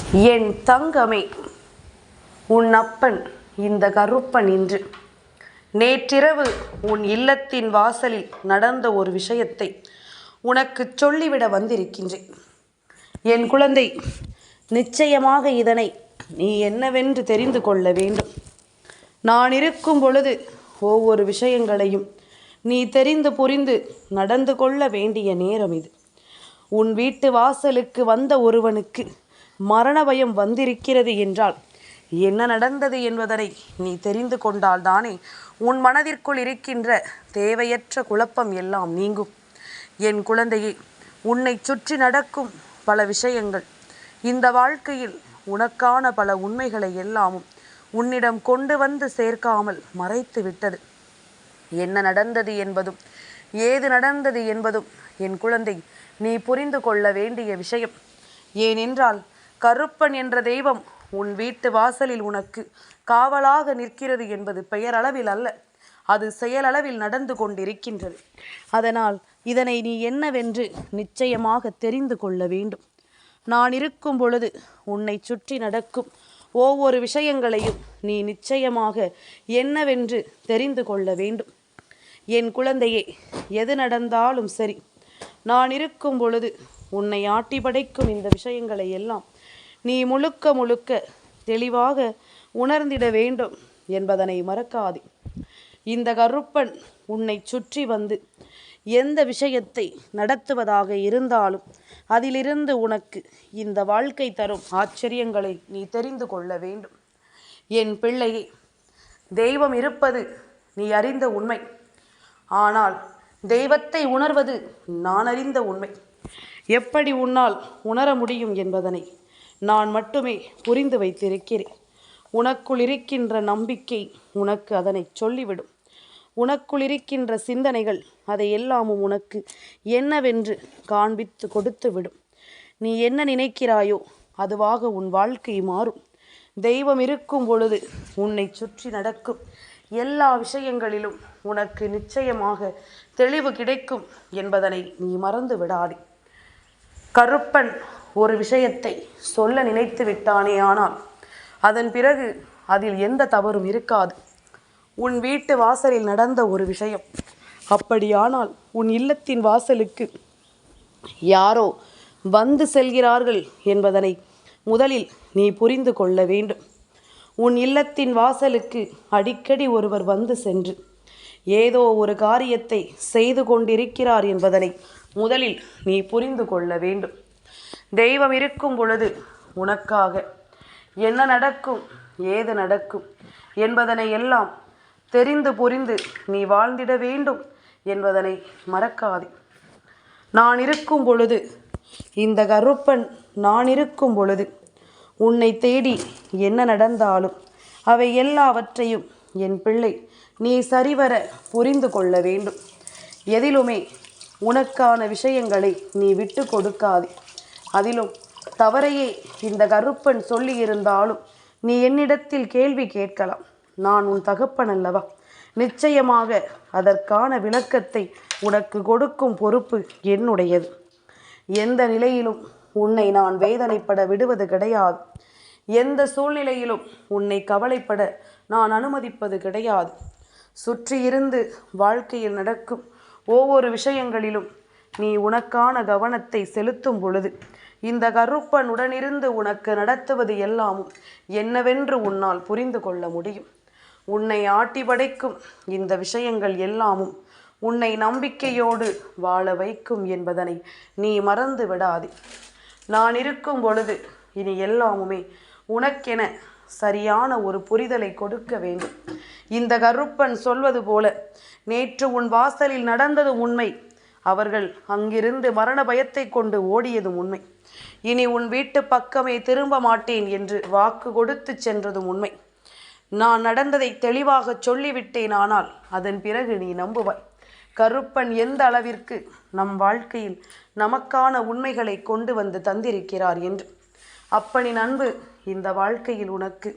என் தங்கமே, உன் அப்பன் இந்த கருப்பன் இன்று நேற்றிரவு உன் இல்லத்தின் வாசலில் நடந்த ஒரு விஷயத்தை உனக்கு சொல்லிவிட வந்திருக்கின்றேன். என் குழந்தை, நிச்சயமாக இதனை நீ என்னவென்று தெரிந்து கொள்ள வேண்டும். நான் இருக்கும் பொழுது ஒவ்வொரு விஷயங்களையும் நீ தெரிந்து புரிந்து நடந்து கொள்ள வேண்டிய நேரம் இது. உன் வீட்டு வாசலுக்கு வந்த ஒருவனுக்கு மரண பயம் வந்திருக்கிறது என்றால் என்ன நடந்தது என்பதனை நீ தெரிந்து கொண்டால்தானே உன் மனதிற்குள் இருக்கின்ற தேவையற்ற குழப்பம் எல்லாம் நீங்கும். என் குழந்தையே, உன்னை சுற்றி நடக்கும் பல விஷயங்கள் இந்த வாழ்க்கையில் உனக்கான பல உண்மைகளை எல்லாமும் உன்னிடம் கொண்டு வந்து சேர்க்காமல் மறைத்து விட்டது. என்ன நடந்தது என்பதும் ஏது நடந்தது என்பதும் என் குழந்தை நீ புரிந்து கொள்ள வேண்டிய விஷயம். ஏனென்றால் கருப்பன் என்ற தெய்வம் உன் வீட்டு வாசலில் உனக்கு காவலாக நிற்கிறது என்பது பெயரளவில் அல்ல, அது செயலளவில் நடந்து கொண்டிருக்கின்றது. அதனால் இதனை நீ என்னவென்று நிச்சயமாக தெரிந்து கொள்ள வேண்டும். நான் இருக்கும் பொழுது உன்னை சுற்றி நடக்கும் ஒவ்வொரு விஷயங்களையும் நீ நிச்சயமாக என்னவென்று தெரிந்து கொள்ள வேண்டும். என் குழந்தையே, எது நடந்தாலும் சரி, நான் இருக்கும் பொழுது உன்னை ஆட்டி படைக்கும் இந்த விஷயங்களை எல்லாம் நீ முழுக்க முழுக்க தெளிவாக உணர்ந்திட வேண்டும் என்பதனை மறக்காதே. இந்த கருப்பன் உன்னை சுற்றி வந்து எந்த விஷயத்தை நடத்துவதாக இருந்தாலும் அதிலிருந்து உனக்கு இந்த வாழ்க்கை தரும் ஆச்சரியங்களை நீ தெரிந்து கொள்ள வேண்டும். என் பிள்ளையே, தெய்வம் இருப்பது நீ அறிந்த உண்மை. ஆனால் தெய்வத்தை உணர்வது நான் அறிந்த உண்மை. எப்படி உன்னால் உணர முடியும் என்பதனை நான் மட்டுமே புரிந்து வைத்திருக்கிறேன். உனக்குள் இருக்கின்ற நம்பிக்கை உனக்கு அதனை சொல்லிவிடும். உனக்குள் இருக்கின்ற சிந்தனைகள் அதை எல்லாமும் உனக்கு என்னவென்று காண்பித்து கொடுத்து விடும். நீ என்ன நினைக்கிறாயோ அதுவாக உன் வாழ்க்கை மாறும். தெய்வம் இருக்கும் பொழுது உன்னை சுற்றி நடக்கும் எல்லா விஷயங்களிலும் உனக்கு நிச்சயமாக தெளிவு கிடைக்கும் என்பதனை நீ மறந்து விடாதே. கருப்பன் ஒரு விஷயத்தை சொல்ல நினைத்து விட்டானே, ஆனால் அதன் பிறகு அதில் எந்த தவறும் இருக்காது. உன் வீட்டு வாசலில் நடந்த ஒரு விஷயம், அப்படியானால் உன் இல்லத்தின் வாசலுக்கு யாரோ வந்து செல்கிறார்கள் என்பதனை முதலில் நீ புரிந்து கொள்ள வேண்டும். உன் இல்லத்தின் வாசலுக்கு அடிக்கடி ஒருவர் வந்து சென்று ஏதோ ஒரு காரியத்தை செய்து கொண்டிருக்கிறார் என்பதனை முதலில் நீ புரிந்து கொள்ள வேண்டும். தெய்வம் இருக்கும் பொழுது உனக்காக என்ன நடக்கும், ஏது நடக்கும் என்பதனை எல்லாம் தெரிந்து புரிந்து நீ வாழ்ந்திட வேண்டும் என்பதனை மறக்காதே. நான் இருக்கும் பொழுது, இந்த கருப்பன் நான் இருக்கும் பொழுது உன்னை தேடி என்ன நடந்தாலும் அவை எல்லாவற்றையும் என் பிள்ளை நீ சரிவர புரிந்து கொள்ள வேண்டும். எதிலுமே உனக்கான விஷயங்களை நீ விட்டு கொடுக்காதே. அதிலும் தவறையே இந்த கருப்பன் சொல்லியிருந்தாலும் நீ என்னிடத்தில் கேள்வி கேட்கலாம். நான் உன் தகப்பன் அல்லவா? நிச்சயமாக அதற்கான விளக்கத்தை உனக்கு கொடுக்கும் பொறுப்பு என்னுடையது. எந்த நிலையிலும் உன்னை நான் வேதனைப்பட விடுவது கிடையாது. எந்த சூழ்நிலையிலும் உன்னை கவலைப்பட நான் அனுமதிப்பது கிடையாது. சுற்றியிருந்து வாழ்க்கையில் நடக்கும் ஒவ்வொரு விஷயங்களிலும் நீ உனக்கான கவனத்தை செலுத்தும் பொழுது இந்த கருப்பன் உடனிருந்து உனக்கு நடத்துவது எல்லாமும் என்னவென்று உன்னால் புரிந்து கொள்ள முடியும். உன்னை ஆட்டி படைக்கும் இந்த விஷயங்கள் எல்லாமும் உன்னை நம்பிக்கையோடு வாழ வைக்கும் என்பதனை நீ மறந்து விடாதே. நான் இருக்கும் பொழுது இனி எல்லாமுமே உனக்கென சரியான ஒரு புரிதலை கொடுக்க வேண்டும். இந்த கருப்பன் சொல்வது போல நேற்று உன் வாசலில் நடந்தது உண்மை. அவர்கள் அங்கிருந்து மரண பயத்தை கொண்டு ஓடியதும் உண்மை. இனி உன் வீட்டு பக்கமே திரும்ப மாட்டேன் என்று வாக்கு கொடுத்து சென்றதும் உண்மை. நான் நடந்ததை தெளிவாக சொல்லிவிட்டேன். ஆனால் அதன் பிறகு நீ நம்புவாய் கருப்பன் எந்த அளவிற்கு நம் வாழ்க்கையில் நமக்கான உண்மைகளை கொண்டு வந்து தந்திருக்கிறார் என்று. அப்பனின் அன்பு இந்த வாழ்க்கையில் உனக்கு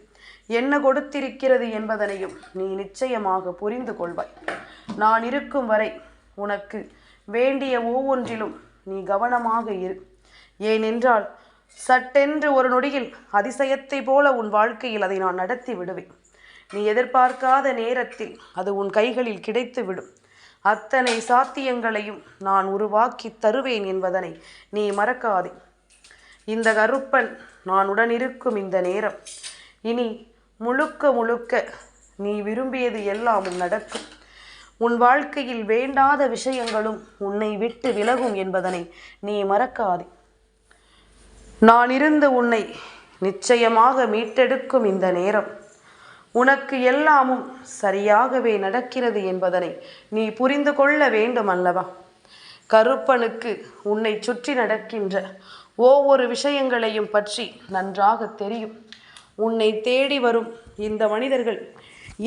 என்ன கொடுத்திருக்கிறது என்பதனையும் நீ நிச்சயமாக புரிந்து கொள்வாய். நான் இருக்கும் வரை உனக்கு வேண்டிய ஒவ்வொன்றிலும் நீ கவனமாக இரு. ஏனென்றால் சட்டென்று ஒரு நொடியில் அதிசயத்தை போல உன் வாழ்க்கையில் அதை நான் நடத்தி விடுவேன். நீ எதிர்பார்க்காத நேரத்தில் அது உன் கைகளில் கிடைத்து விடும். அத்தனை சாத்தியங்களையும் நான் உருவாக்கி தருவேன் என்பதனை நீ மறக்காதே. இந்த கருப்பன் நான் உடனிருக்கும் இந்த நேரம் இனி முழுக்க முழுக்க நீ விரும்பியது எல்லாமும் நடக்கும். உன் வாழ்க்கையில் வேண்டாத விஷயங்களும் உன்னை விட்டு விலகும் என்பதனை நீ மறக்காதே. நான் இருந்து உன்னை நிச்சயமாக மீட்டெடுக்கும் இந்த நேரம் உனக்கு எல்லாமும் சரியாகவே நடக்கிறது என்பதனை நீ புரிந்து கொள்ள வேண்டும் அல்லவா? கருப்பனுக்கு உன்னை சுற்றி நடக்கின்ற ஒவ்வொரு விஷயங்களையும் பற்றி நன்றாக தெரியும். உன்னை தேடி வரும் இந்த மனிதர்கள்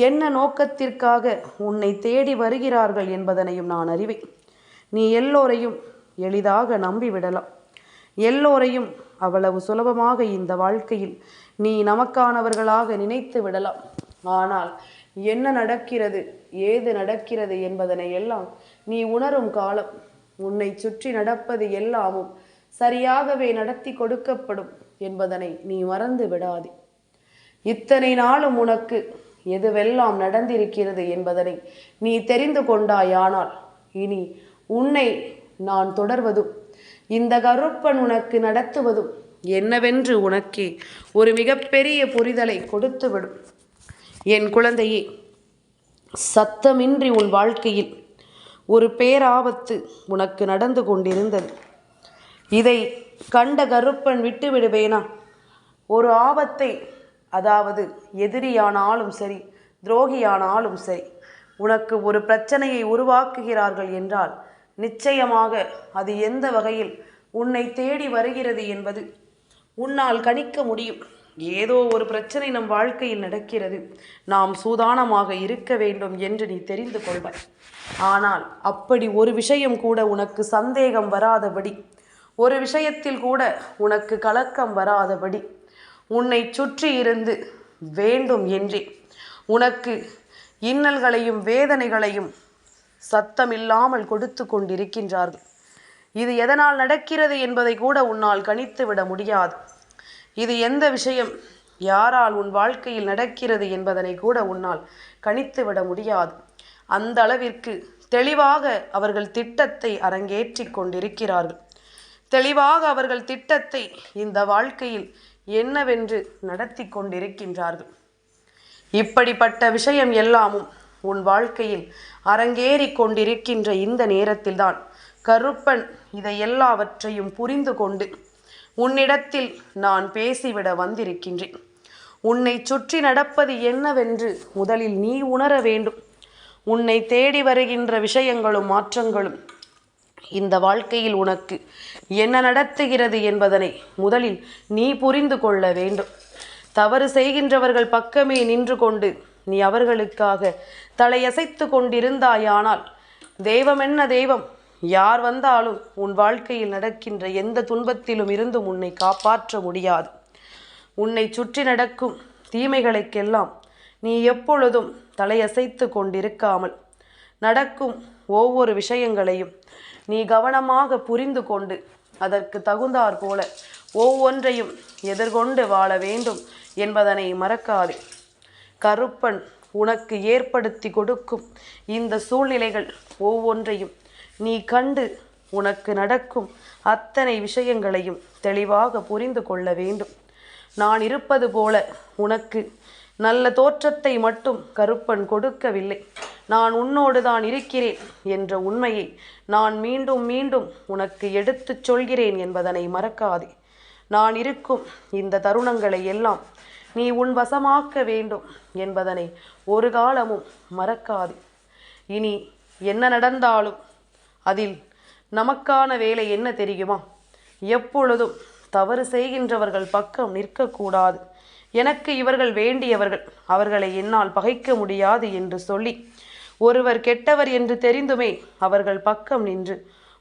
என்ன நோக்கத்திற்காக உன்னை தேடி வருகிறார்கள் என்பதனையும் நான் அறிவேன். நீ எல்லோரையும் எளிதாக நம்பிவிடலாம். எல்லோரையும் அவ்வளவு சுலபமாக இந்த வாழ்க்கையில் நீ நமக்கானவர்களாக நினைத்து விடலாம். ஆனால் என்ன நடக்கிறது, ஏது நடக்கிறது என்பதனை எல்லாம் நீ உணரும் காலம் உன்னை சுற்றி நடப்பது எல்லாமும் சரியாகவே நடத்தி கொடுக்கப்படும் என்பதனை நீ மறந்து விடாதே. இத்தனை நாளும் உனக்கு எதுவெல்லாம் நடந்திருக்கிறது என்பதனை நீ தெரிந்து கொண்டாயானால் இனி உன்னை நான் தொடர்வதும் இந்த கருப்பன் உனக்கு நடத்துவதும் என்னவென்று உனக்கே ஒரு மிகப்பெரிய புரிதலை கொடுத்துவிடும். என் குழந்தையே, சத்தமின்றி உன் வாழ்க்கையில் ஒரு பேராபத்து உனக்கு நடந்து கொண்டிருந்தது. இதை கண்ட கருப்பன் விட்டு விடுவேனா? ஒரு ஆபத்தை, அதாவது எதிரியானாலும் சரி, துரோகியானாலும் சரி, உனக்கு ஒரு பிரச்சனையை உருவாக்குகிறார்கள் என்றால் நிச்சயமாக அது எந்த வகையில் உன்னை தேடி வருகிறது என்பது உன்னால் கணிக்க முடியும். ஏதோ ஒரு பிரச்சனை நம் வாழ்க்கையில் நடக்கிறது, நாம் சூதானமாக இருக்க வேண்டும் என்று நீ தெரிந்து கொள்வாய். ஆனால் அப்படி ஒரு விஷயம் கூட உனக்கு சந்தேகம் வராதபடி, ஒரு விஷயத்தில் கூட உனக்கு கலக்கம் வராதபடி உன்னை சுற்றி இருந்து வேண்டும் என்றே உனக்கு இன்னல்களையும் வேதனைகளையும் சத்தமில்லாமல் கொடுத்து கொண்டிருக்கின்றார்கள். இது எதனால் நடக்கிறது என்பதை கூட உன்னால் கணித்து விட முடியாது. இது எந்த விஷயம், யாரால் உன் வாழ்க்கையில் நடக்கிறது என்பதனை கூட உன்னால் கணித்து விட முடியாது. அந்த அளவிற்கு தெளிவாக அவர்கள் திட்டத்தை அரங்கேற்றி கொண்டிருக்கிறார்கள். தெளிவாக அவர்கள் திட்டத்தை இந்த வாழ்க்கையில் என்னவென்று நடத்தி கொண்டிருக்கின்றார்கள். இப்படிப்பட்ட விஷயம் எல்லாமும் உன் வாழ்க்கையில் அரங்கேறி கொண்டிருக்கின்ற இந்த நேரத்தில்தான் கருப்பன் இதை எல்லாவற்றையும் புரிந்து கொண்டு உன்னிடத்தில் நான் பேசிவிட வந்திருக்கின்றேன். உன்னை சுற்றி நடப்பது என்னவென்று முதலில் நீ உணர வேண்டும். உன்னை தேடி வருகின்ற விஷயங்களும் மாற்றங்களும் இந்த வாழ்க்கையில் உனக்கு என்ன நடத்துகிறது என்பதனை முதலில் நீ புரிந்து கொள்ள வேண்டும். தவறு செய்கின்றவர்கள் பக்கமே நின்று கொண்டு நீ அவர்களுக்காக தலையசைத்து கொண்டிருந்தாயானால் தெய்வம் என்ன தெய்வம், யார் வந்தாலும் உன் வாழ்க்கையில் நடக்கின்ற எந்த துன்பத்திலும் இருந்தும் உன்னை காப்பாற்ற முடியாது. உன்னை சுற்றி நடக்கும் தீமைகளுக்கெல்லாம் நீ எப்பொழுதும் தலையசைத்து கொண்டிருக்காமல் நடக்கும் ஒவ்வொரு விஷயங்களையும் நீ கவனமாக புரிந்து கொண்டு அதற்கு தகுந்தாற் போல ஒவ்வொன்றையும் எதிர்கொண்டு வாழ வேண்டும் என்பதனை மறக்காதே. கருப்பன் உனக்கு ஏற்படுத்தி கொடுக்கும் இந்த சூழ்நிலைகள் ஒவ்வொன்றையும் நீ கண்டு உனக்கு நடக்கும் அத்தனை விஷயங்களையும் தெளிவாக புரிந்து கொள்ள வேண்டும். நான் இருப்பது போல உனக்கு நல்ல தோற்றத்தை மட்டும் கருப்பன் கொடுக்கவில்லை. நான் உன்னோடு தான் இருக்கிறேன் என்ற உண்மையை நான் மீண்டும் மீண்டும் உனக்கு எடுத்துச் சொல்கிறேன் என்பதனை மறக்காதே. நான் இருக்கும் இந்த தருணங்களை எல்லாம் நீ உன் வசமாக்க வேண்டும் என்பதனை ஒரு காலமும் மறக்காதே. இனி என்ன நடந்தாலும் அதில் நமக்கான வேலை என்ன தெரியுமா? எப்பொழுதும் தவறு செய்கின்றவர்கள் பக்கம் நிற்கக்கூடாது. எனக்கு இவர்கள் வேண்டியவர்கள், அவர்களை என்னால் பகைக்க முடியாது என்று சொல்லி ஒருவர் கெட்டவர் என்று தெரிந்துமே அவர்கள் பக்கம் நின்று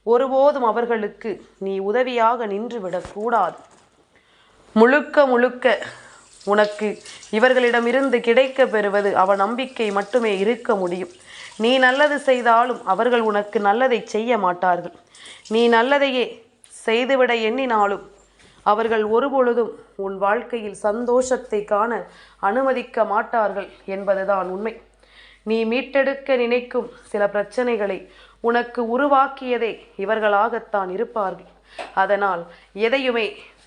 ஒருபோதும் அவர்களுக்கு நீ உதவியாக நின்று விடக்கூடாது. முழுக்க முழுக்க உனக்கு இவர்களிடமிருந்து கிடைக்க பெறுவது அவநம்பிக்கை மட்டுமே இருக்க முடியும். நீ நல்லது செய்தாலும் அவர்கள் உனக்கு நல்லதை செய்ய மாட்டார்கள். நீ நல்லதையே செய்துவிட எண்ணினாலும் அவர்கள் ஒருபொழுதும் உன் வாழ்க்கையில் சந்தோஷத்தை காண அனுமதிக்க மாட்டார்கள் என்பதுதான் உண்மை. நீ மீட்டெடுக்க நினைக்கும் சில பிரச்சனைகளை உனக்கு உருவாக்கியதே இவர்களாகத்தான் இருப்பார்கள். அதனால் எதையுமே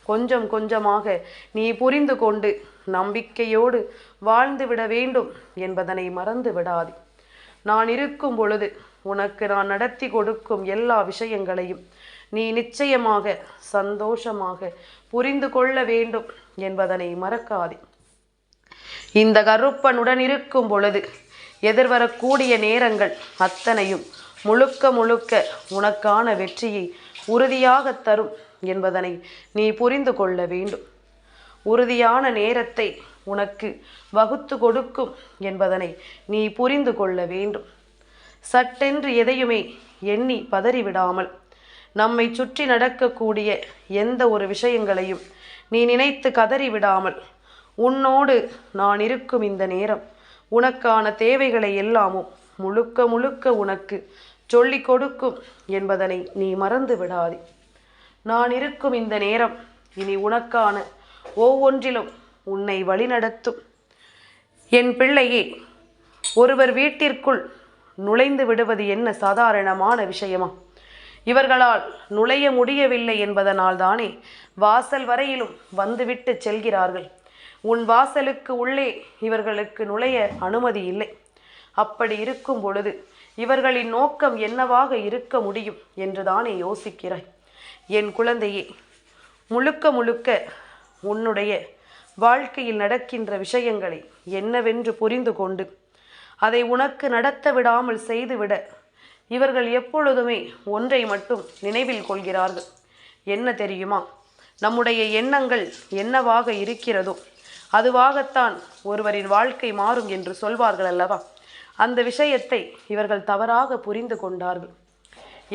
கொஞ்சம் கொஞ்சமாக நீ புரிந்து கொண்டு நம்பிக்கையோடு வாழ்ந்துவிட வேண்டும் என்பதனை மறந்து விடாதே. நான் இருக்கும் பொழுது உனக்கு நான் நடத்தி கொடுக்கும் எல்லா விஷயங்களையும் நீ நிச்சயமாக சந்தோஷமாக புரிந்து கொள்ள வேண்டும் என்பதனை மறக்காதே. இந்த கருப்பனுடன் இருக்கும் பொழுது எதிர்வரக்கூடிய நேரங்கள் அத்தனையும் முழுக்க முழுக்க உனக்கான வெற்றியை உறுதியாக தரும் என்பதனை நீ புரிந்து கொள்ள வேண்டும். உறுதியான நேரத்தை உனக்கு வகுத்து கொடுக்கும் என்பதனை நீ புரிந்து கொள்ள வேண்டும். சட்டென்று எதையுமே எண்ணி பதறிவிடாமல் நம்மை சுற்றி நடக்கக்கூடிய எந்த ஒரு விஷயங்களையும் நீ நினைத்து கதறிவிடாமல் உன்னோடு நான் இருக்கும் இந்த நேரம் உனக்கான தேவைகளை எல்லாமும் முழுக்க முழுக்க உனக்கு சொல்லிக் கொடுக்கும் என்பதனை நீ மறந்து விடாதே. நான் இருக்கும் இந்த நேரம் இனி உனக்கான ஒவ்வொன்றிலும் உன்னை வழிநடத்தும். என் பிள்ளையே, ஒருவர் வீட்டிற்குள் நுழைந்து விடுவது என்ன சாதாரணமான விஷயமா? இவர்களால் நுழைய முடியவில்லை என்பதனால் தானே வாசல் வரையிலும் வந்துவிட்டு செல்கிறார்கள். உன் வாசலுக்கு உள்ளே இவர்களுக்கு நுழைய அனுமதி இல்லை. அப்படி இருக்கும் பொழுது இவர்களின் நோக்கம் என்னவாக இருக்க முடியும் என்று தானே யோசிக்கிறாய். என் குழந்தையே, முழுக்க முழுக்க உன்னுடைய வாழ்க்கையில் நடக்கின்ற விஷயங்களை என்னவென்று புரிந்து கொண்டு அதை உனக்கு நடத்த விடாமல் செய்துவிட இவர்கள் எப்பொழுதுமே ஒன்றை மட்டும் நினைவில் கொள்கிறார்கள். என்ன தெரியுமா? நம்முடைய எண்ணங்கள் என்னவாக இருக்கிறதோ அதுவாகத்தான் ஒருவரின் வாழ்க்கை மாறும் என்று சொல்வார்கள் அல்லவா? அந்த விஷயத்தை இவர்கள் தவறாக புரிந்து கொண்டார்கள்.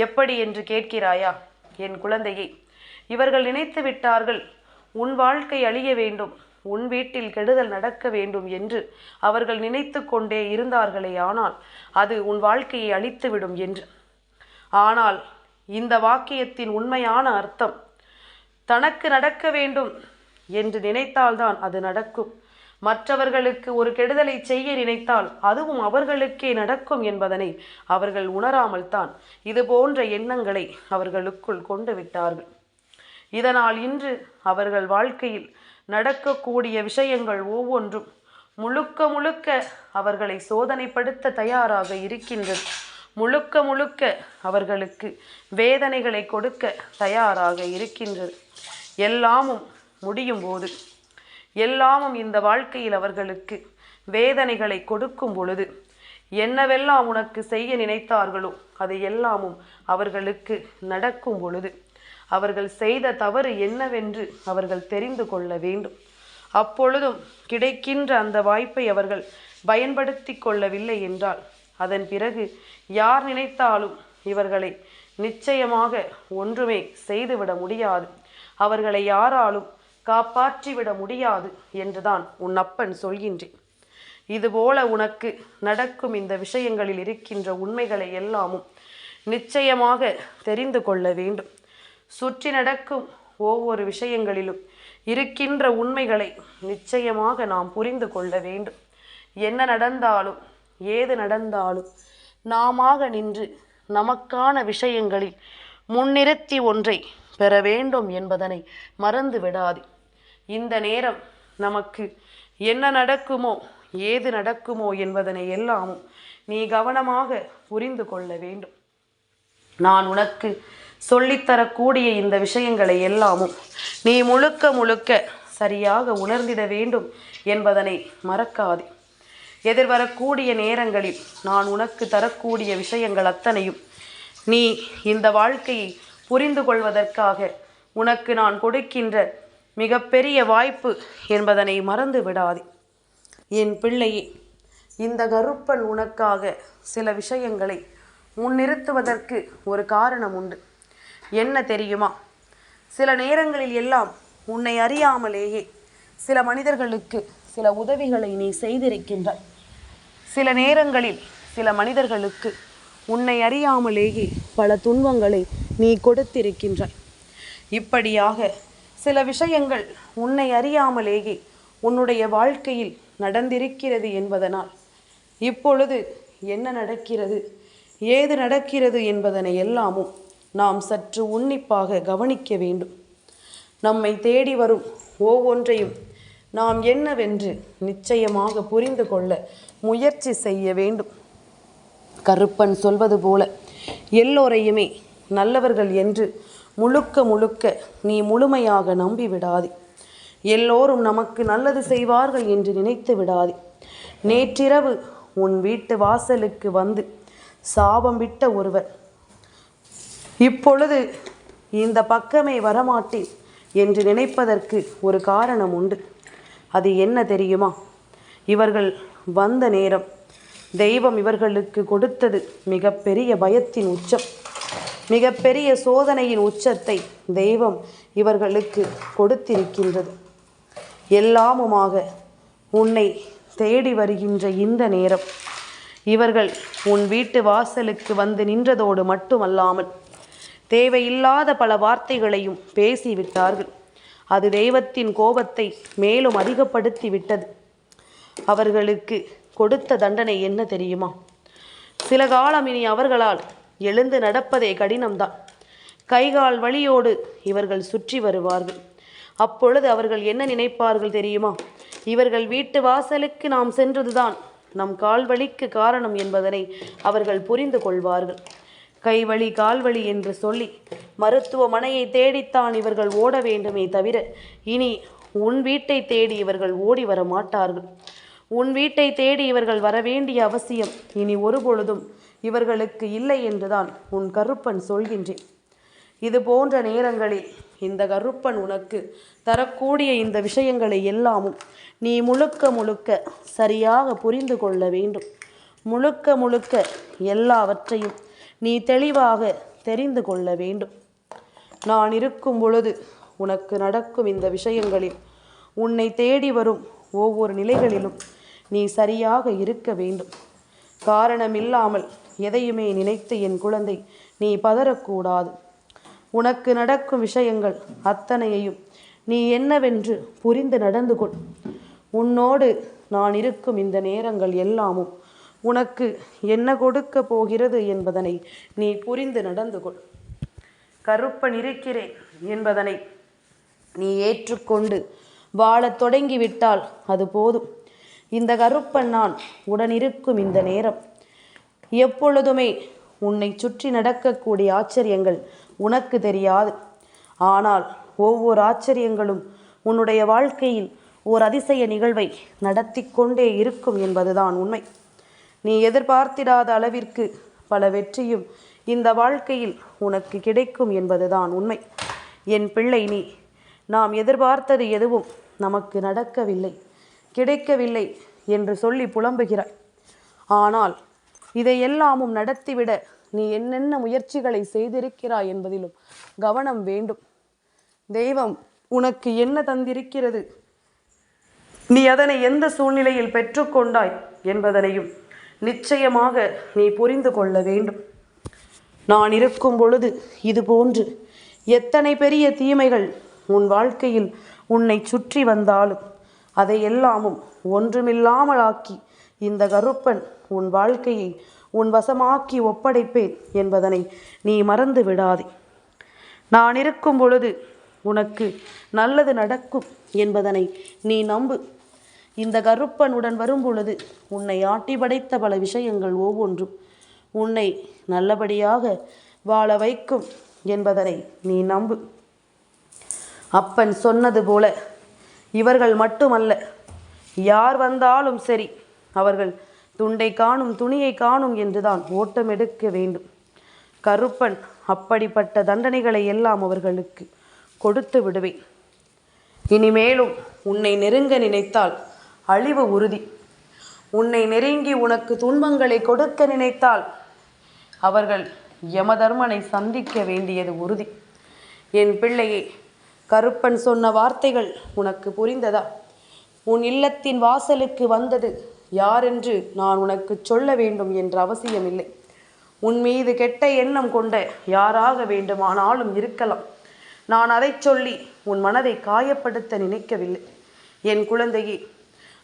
எப்படி என்று கேட்கிறாயா? என் குழந்தையை, இவர்கள் நினைத்து விட்டார்கள் உன் வாழ்க்கை அழிய வேண்டும், உன் வீட்டில் கெடுதல் நடக்க வேண்டும் என்று அவர்கள் நினைத்து கொண்டே இருந்தார்களே, ஆனால் அது உன் வாழ்க்கையை அழித்துவிடும் என்று. ஆனால் இந்த வாக்கியத்தின் உண்மையான அர்த்தம் தனக்கு நடக்க வேண்டும் என்று நினைத்தால்தான் அது நடக்கும். மற்றவர்களுக்கு ஒரு கெடுதலை செய்ய நினைத்தால் அதுவும் அவர்களுக்கே நடக்கும் என்பதனை அவர்கள் உணராமல் தான் இது போன்ற எண்ணங்களை அவர்களுக்குள் கொண்டு விட்டார்கள். இதனால் இன்று அவர்கள் வாழ்க்கையில் நடக்கக்கூடிய விஷயங்கள் ஒவ்வொன்றும் முழுக்க முழுக்க அவர்களை சோதனைப்படுத்த தயாராக இருக்கின்றது. முழுக்க முழுக்க அவர்களுக்கு வேதனைகளை கொடுக்க தயாராக இருக்கின்றது. எல்லாமும் முடியும் போது, எல்லாமும் இந்த வாழ்க்கையில் அவர்களுக்கு வேதனைகளை கொடுக்கும் பொழுது என்னவெல்லாம் உனக்கு செய்ய நினைத்தார்களோ அது எல்லாமும் அவர்களுக்கு நடக்கும் பொழுது அவர்கள் செய்த தவறு என்னவென்று அவர்கள் தெரிந்து கொள்ள வேண்டும். அப்பொழுதும் கிடைக்கின்ற அந்த வாய்ப்பை அவர்கள் பயன்படுத்தி கொள்ளவில்லை என்றால் அதன் பிறகு யார் நினைத்தாலும் இவர்களை நிச்சயமாக ஒன்றுமே செய்துவிட முடியாது. அவர்களை யாராலும் காப்பாற்றிவிட முடியாது என்றுதான் உன் அப்பன் சொல்கின்றேன். இதுபோல உனக்கு நடக்கும் இந்த விஷயங்களில் இருக்கின்ற உண்மைகளை எல்லாமும் நிச்சயமாக தெரிந்து கொள்ள வேண்டும். சுற்றி நடக்கும் ஒவ்வொரு விஷயங்களிலும் இருக்கின்ற உண்மைகளை நிச்சயமாக நாம் புரிந்து கொள்ள வேண்டும். என்ன நடந்தாலும் ஏது நடந்தாலும் நாமாக நின்று நமக்கான விஷயங்களில் முன்னிறுத்தி ஒன்றை பெற வேண்டும் என்பதனை மறந்து விடாதே. இந்த நேரம் நமக்கு என்ன நடக்குமோ ஏது நடக்குமோ என்பதனை எல்லாமும் நீ கவனமாக புரிந்து கொள்ள வேண்டும். நான் உனக்கு சொல்லித்தரக்கூடிய இந்த விஷயங்களை எல்லாமும் நீ முழுக்க முழுக்க சரியாக உணர்ந்திட வேண்டும் என்பதனை மறக்காதே. எதிர்வரக்கூடிய நேரங்களில் நான் உனக்கு தரக்கூடிய விஷயங்கள் அத்தனையும் நீ இந்த வாழ்க்கையை புரிந்து கொள்வதற்காக உனக்கு நான் கொடுக்கின்ற மிகப்பெரிய வாய்ப்பு என்பதனை மறந்து விடாதே. என் பிள்ளையே, இந்த கருப்பன் உனக்காக சில விஷயங்களை முன்னிறுத்துவதற்கு ஒரு காரணம் உண்டு. என்ன தெரியுமா? சில நேரங்களில் எல்லாம் உன்னை அறியாமலேயே சில மனிதர்களுக்கு சில உதவிகளை நீ செய்திருக்கின்றாய். சில நேரங்களில் சில மனிதர்களுக்கு உன்னை அறியாமலேயே பல துன்பங்களை நீ கொடுத்திருக்கின்றாய். இப்படியாக சில விஷயங்கள் உன்னை அறியாமலேயே உன்னுடைய வாழ்க்கையில் நடந்திருக்கிறது என்பதனால் இப்பொழுது என்ன நடக்கிறது, ஏது நடக்கிறது என்பதனை எல்லாமும் நாம் சற்று உன்னிப்பாக கவனிக்க வேண்டும். நம்மை தேடி வரும் ஒவ்வொன்றையும் நாம் என்னவென்று நிச்சயமாக புரிந்து கொள்ள முயற்சி செய்ய வேண்டும். கருப்பன் சொல்வது போல எல்லோரையுமே நல்லவர்கள் என்று முழுக்க நீ முழுமையாக நம்பி விடாதே. எல்லோரும் நமக்கு நல்லது செய்வார்கள் என்று நினைத்து விடாதே. நேற்றிரவு உன் வீட்டு வாசலுக்கு வந்து சாபம் விட்ட ஒருவர் இப்பொழுது இந்த பக்கமே வரமாட்டேன் என்று நினைப்பதற்கு ஒரு காரணம் உண்டு. அது என்ன தெரியுமா? இவர்கள் வந்த நேரம் தெய்வம் இவர்களுக்கு கொடுத்தது மிகப்பெரிய பயத்தின் உச்சம், மிகப்பெரிய சோதனையின் உச்சத்தை தெய்வம் இவர்களுக்கு கொடுத்திருக்கின்றது. எல்லாமுமாக உன்னை தேடி வருகின்ற இந்த நேரம் இவர்கள் உன் வீட்டு வாசலுக்கு வந்து நின்றதோடு மட்டுமல்லாமல் தேவையில்லாத பல வார்த்தைகளையும் பேசிவிட்டார்கள். அது தெய்வத்தின் கோபத்தை மேலும் அதிகப்படுத்தி விட்டது. அவர்களுக்கு கொடுத்த தண்டனை என்ன தெரியுமா? சில காலம் இனி அவர்களால் எழுந்து நடப்பதே கடினம்தான். கைகால் வலியோடு இவர்கள் சுற்றி வருவார்கள். அப்பொழுது அவர்கள் என்ன நினைப்பார்கள் தெரியுமா? இவர்கள் வீட்டு வாசலுக்கு நாம் சென்றதுதான் நம் கால்வலிக்கு காரணம் என்பதனை அவர்கள் புரிந்து கொள்வார்கள். கைவலி கால்வலி என்று சொல்லி மருத்துவமனையை தேடித்தான் இவர்கள் ஓட வேண்டுமே தவிர இனி உன் வீட்டை தேடி இவர்கள் ஓடி வர மாட்டார்கள். உன் வீட்டை தேடி இவர்கள் வரவேண்டிய அவசியம் இனி ஒருபொழுதும் இவர்களுக்கு இல்லை என்றுதான் உன் கருப்பன் சொல்கின்றேன். இது போன்ற நேரங்களில் இந்த கருப்பன் உனக்கு தரக்கூடிய இந்த விஷயங்களை எல்லாமும் நீ முழுக்க சரியாக புரிந்து கொள்ள வேண்டும். முழுக்க எல்லாவற்றையும் நீ தெளிவாக தெரிந்து கொள்ள வேண்டும். நான் இருக்கும் பொழுது உனக்கு நடக்கும் இந்த விஷயங்களில் உன்னை தேடி வரும் ஒவ்வொரு நிலைகளிலும் நீ சரியாக இருக்க வேண்டும். காரணமில்லாமல் எதையுமே நினைத்து என் குழந்தை நீ பதறக்கூடாது. உனக்கு நடக்கும் விஷயங்கள் அத்தனையையும் நீ என்னவென்று புரிந்து நடந்து கொள். உன்னோடு நான் இருக்கும் இந்த நேரங்கள் எல்லாமும் உனக்கு என்ன கொடுக்க போகிறது என்பதனை நீ புரிந்து நடந்து கொள். கருப்பன் இருக்கிறேன் என்பதனை நீ ஏற்றுக்கொண்டு வாழத் தொடங்கிவிட்டால் அது போதும். இந்த கருப்பன் நான் உடனிருக்கும் இந்த நேரம் எப்பொழுதுமே உன்னை சுற்றி நடக்கக்கூடிய ஆச்சரியங்கள் உனக்கு தெரியாது. ஆனால் ஒவ்வொரு ஆச்சரியங்களும் உன்னுடைய வாழ்க்கையில் ஓர் அதிசய நிகழ்வை நடத்தி கொண்டே இருக்கும் என்பதுதான் உண்மை. நீ எதிர்பார்த்திடாத அளவிற்கு பல வெற்றியும் இந்த வாழ்க்கையில் உனக்கு கிடைக்கும் என்பதுதான் உண்மை. என் பிள்ளை, நீ நாம் எதிர்பார்த்தது எதுவும் நமக்கு நடக்கவில்லை, கிடைக்கவில்லை என்று சொல்லி புலம்புகிறாய். ஆனால் இதையெல்லாமும் நடத்திவிட நீ என்னென்ன முயற்சிகளை செய்திருக்கிறாய் என்பதிலும் கவனம் வேண்டும். தெய்வம் உனக்கு என்ன தந்திருக்கிறது, நீ அதனை எந்த சூழ்நிலையில் பெற்றுக்கொண்டாய் என்பதனையும் நிச்சயமாக நீ புரிந்து கொள்ள வேண்டும். நான் இருக்கும் பொழுது இதுபோன்று எத்தனை பெரிய தீமைகள் உன் வாழ்க்கையில் உன்னை சுற்றி வந்தாலும் அதையெல்லாமும் ஒன்றுமில்லாமலாக்கி இந்த கருப்பன் உன் வாழ்க்கையை உன் வசமாக்கி ஒப்படைப்பேன் என்பதனை நீ மறந்து விடாதே. நான் இருக்கும் பொழுது உனக்கு நல்லது நடக்கும் என்பதனை நீ நம்பு. இந்த கருப்பனுடன் வரும் பொழுது உன்னை ஆட்டி படைத்த பல விஷயங்கள் ஒவ்வொன்றும் உன்னை நல்லபடியாக வாழ வைக்கும் என்பதனை நீ நம்பு. அப்பன் சொன்னது போல இவர்கள் மட்டுமல்ல, யார் வந்தாலும் சரி அவர்கள் துண்டை காணும் துணியை காணும் என்றுதான் ஓட்டம் எடுக்க வேண்டும். கருப்பன் அப்படிப்பட்ட தண்டனைகளை எல்லாம் அவர்களுக்கு கொடுத்து விடுவேன். இனிமேலும் உன்னை நெருங்க நினைத்தால் அழிவு உறுதி. உன்னை நெருங்கி உனக்கு துன்பங்களை கொடுக்க நினைத்தால் அவர்கள் யமதர்மனை சந்திக்க வேண்டியது உறுதி. என் பிள்ளையே, கருப்பன் சொன்ன வார்த்தைகள் உனக்கு புரிந்ததா? உன் இல்லத்தின் வாசலுக்கு வந்தது யாரென்று நான் உனக்கு சொல்ல வேண்டும் என்ற அவசியமில்லை. உன் மீது கெட்ட எண்ணம் கொண்ட யாராக வேண்டுமானாலும் இருக்கலாம். நான் அதை சொல்லி உன் மனதை காயப்படுத்த நினைக்கவில்லை என் குழந்தையே.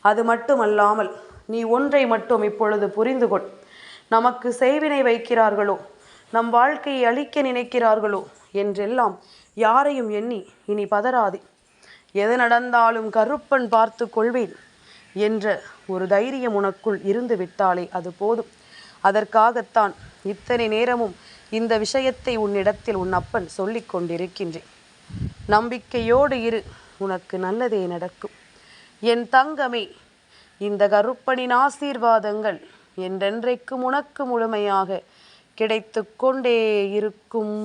அது மட்டுமல்லாமல் நீ ஒன்றை மட்டும் இப்பொழுது புரிந்து கொள். நமக்கு செய்வினை வைக்கிறார்களோ, நம் வாழ்க்கையை அழிக்க நினைக்கிறார்களோ என்றெல்லாம் யாரையும் எண்ணி இனி பதறாதே. எது நடந்தாலும் கருப்பன் பார்த்து கொள்வேன் என்ற ஒரு தைரியம் உனக்குள் இருந்து விட்டாலே அது போதும். அதற்காகத்தான் இத்தனை நேரமும் இந்த விஷயத்தை உன்னிடத்தில் உன் அப்பன் சொல்லிக் கொண்டிருக்கின்றேன். நம்பிக்கையோடு இரு, உனக்கு நல்லதே நடக்கும் என் தங்கமே. இந்த கருப்பனின் ஆசீர்வாதங்கள் என்றென்றைக்கும் உனக்கு முழுமையாக கிடைத்து கொண்டே இருக்கும்.